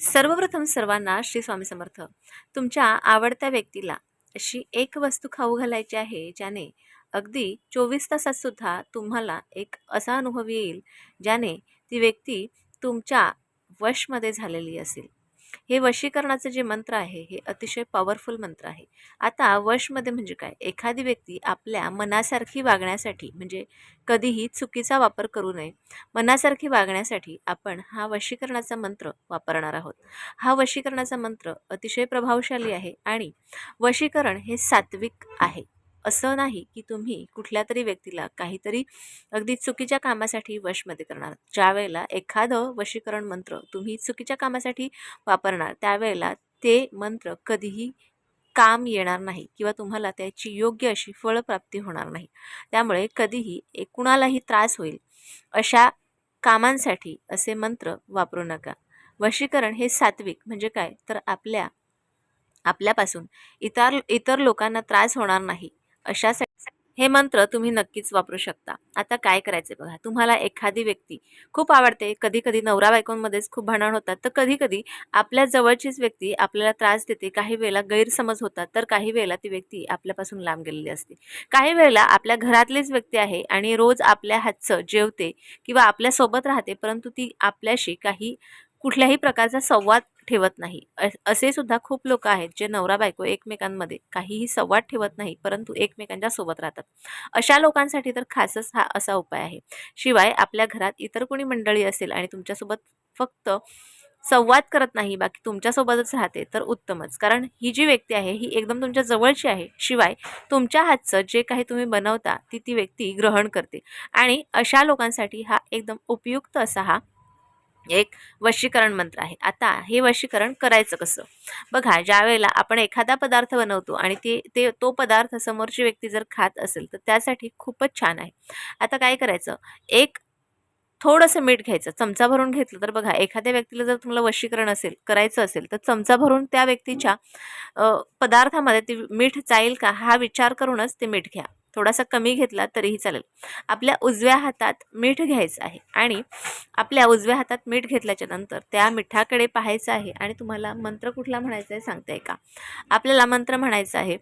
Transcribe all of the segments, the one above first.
सर्वप्रथम सर्वांना श्री स्वामी समर्थ. तुमच्या आवडत्या व्यक्तीला अशी एक वस्तू खाऊ घालायची आहे, ज्याने अगदी 24 तासात सुद्धा तुम्हाला एक असा अनुभव येईल, ज्याने ती व्यक्ती तुमच्या वशमध्ये झालेली असेल. हे वशीकरणाचं जे मंत्र आहे, हे अतिशय पॉवरफुल मंत्र आहे. आता वशमध्ये म्हणजे काय? एखादी व्यक्ती आपल्या मनासारखी वागण्यासाठी म्हणजे कधीही चुकीचा वापर करू नये. मनासारखी वागण्यासाठी आपण हा वशीकरणाचा मंत्र वापरणार आहोत. हा वशीकरणाचा मंत्र अतिशय प्रभावशाली आहे आणि वशीकरण हे सात्विक आहे. असं नाही की तुम्ही कुठल्यातरी व्यक्तीला काहीतरी अगदी चुकीच्या कामासाठी वशमध्ये करणार. ज्यावेळेला एखादं वशीकरण मंत्र तुम्ही चुकीच्या कामासाठी वापरणार, त्यावेळेला ते मंत्र कधीही काम येणार नाही किंवा तुम्हाला त्याची योग्य अशी फळप्राप्ती होणार नाही. त्यामुळे कधीही कुणालाही त्रास होईल अशा कामांसाठी असे मंत्र वापरू नका. वशीकरण हे सात्विक म्हणजे काय? तर आपल्यापासून इतर लोकांना त्रास होणार नाही अशासाठी हे मंत्र तुम्ही नक्कीच वापरू शकता. आता काय करायचे बघा, तुम्हाला एखादी व्यक्ती खूप आवडते. कधी कधी नवरा बायकोंमध्येच खूप भांडण होतात, तर कधी कधी आपल्या जवळचीच व्यक्ती आपल्याला त्रास देते. काही वेळेला गैरसमज होतात, तर काही वेळेला ती व्यक्ती आपल्यापासून लांब गेलेली असते. काही वेळेला आपल्या घरातलीच व्यक्ती आहे आणि रोज आपल्या हातचं जेवते किंवा आपल्यासोबत राहते, परंतु ती आपल्याशी कुठल्याही प्रकारचा संवाद ठेवत नाही. असे सुद्धा खूप लोक आहेत जे नवरा बायको एकमेकांमध्ये काहीही संवाद ठेवत नाही, परंतु एकमेकांच्या सोबत राहतात. अशा लोकांसाठी तर खासच हा असा उपाय आहे. शिवाय आपल्या घरात इतर कोणी मंडळी असेल आणि तुमच्यासोबत फक्त संवाद करत नाही, बाकी तुमच्यासोबतच राहते, तर उत्तमच. कारण ही जी व्यक्ती आहे ही एकदम तुमच्या जवळची आहे. शिवाय तुमच्या हातचं जे काही तुम्ही बनवता ती व्यक्ती ग्रहण करते आणि अशा लोकांसाठी हा एकदम उपयुक्त असा हा एक वशीकरण मंत्र आहे. आता हे वशीकरण करायचं कसं? बघा, ज्या वेळेला आपण एखादा पदार्थ बनवतो आणि तो पदार्थ समोरची व्यक्ती जर खात असेल, तर त्यासाठी खूपच छान आहे. आता काय करायचं? एक थोडंसं मीठ घ्यायचं. चमचा भरून घेतलं तर बघा, एखाद्या व्यक्तीला जर तुम्हाला वशीकरण करायचं असेल, तर चमचा भरून त्या व्यक्तीच्या पदार्थामध्ये ते मीठ जाईल का हा विचार करूनच ते मीठ घ्या. थोडासा कमी घेतला तरीही चालेल. आपल्या उजव्या हातात मीठ घ्यायचं आहे आणि आपल्या उजव्या हातात मीठ घेतल्याच्या नंतर त्या मिठाकडे पाहायचं आहे आणि तुम्हाला मंत्र कुठला म्हणायचा आहे सांगताय का? आपल्याला मंत्र म्हणायचा आहे,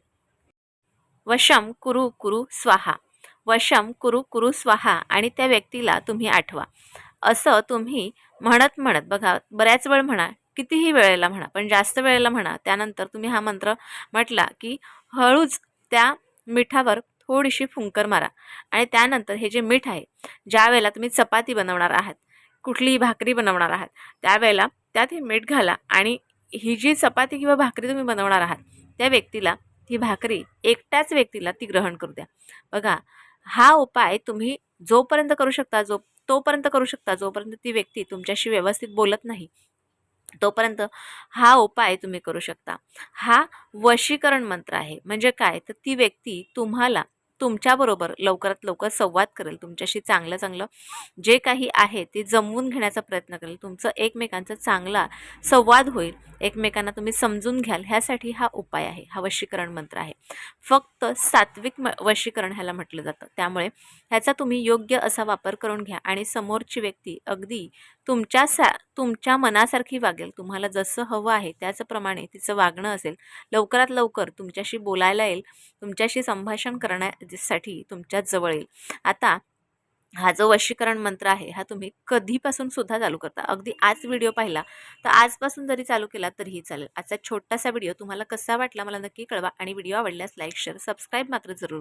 वशम कुरु कुरु स्वाहा. वशम कुरु कुरु स्वाहा आणि त्या व्यक्तीला तुम्ही आठवा. असं तुम्ही म्हणत म्हणत बघा, बऱ्याच वेळ म्हणा, कितीही वेळेला म्हणा, पण जास्त वेळेला म्हणा. त्यानंतर तुम्ही हा मंत्र म्हटला की हळूच त्या मिठावर थोडीशी फुंकर मारा आणि त्यानंतर हे जे मीठ आहे, ज्या वेळेला तुम्ही चपाती बनवणार आहात, कुठलीही भाकरी बनवणार आहात, त्यावेळेला त्यात हे मीठ घाला आणि ही जी चपाती किंवा भाकरी तुम्ही बनवणार आहात, त्या व्यक्तीला ती भाकरी एकट्याच व्यक्तीला ती ग्रहण करू द्या. बघा, हा उपाय तुम्ही जोपर्यंत करू शकता तोपर्यंत करू शकता, जोपर्यंत ती व्यक्ती तुमच्याशी व्यवस्थित बोलत नाही तोपर्यंत हा उपाय तुम्ही करू शकता. हा वशीकरण मंत्र आहे. म्हणजे काय? तर ती व्यक्ती तुमच्याबरोबर लवकरात लवकर संवाद करेल. तुमच्याशी चांगलं चांगलं जे काही आहे ते जमवून घेण्याचा प्रयत्न करेल. तुमचं एकमेकांचा चांगला संवाद होईल. एकमेकांना तुम्ही समजून घ्याल, ह्यासाठी हा उपाय आहे. हा वशीकरण मंत्र आहे. फक्त सात्विक वशीकरण ह्याला म्हटलं जातं. त्यामुळे ह्याचा तुम्ही योग्य असा वापर करून घ्या आणि समोरची व्यक्ती अगदी तुमच्या मनासारखी वागेल. तुम्हाला जसं हवं आहे त्याचप्रमाणे तिचं वागणं असेल. लवकरात लवकर तुमच्याशी बोलायला येईल, तुमच्याशी संभाषण करण्यासाठी तुमच्या जवळ येईल. आता हा जो वशीकरण मंत्र आहे, हा तुम्ही कधीपासून सुद्धा चालू करता. अगदी आज व्हिडिओ पाहिला तर आजपासून जरी चालू केला तरीही चालेल. आजचा छोटासा व्हिडिओ तुम्हाला कसा वाटला मला नक्की कळवा आणि व्हिडिओ आवडल्यास लाईक, शेअर, सबस्क्राईब मात्र जरूर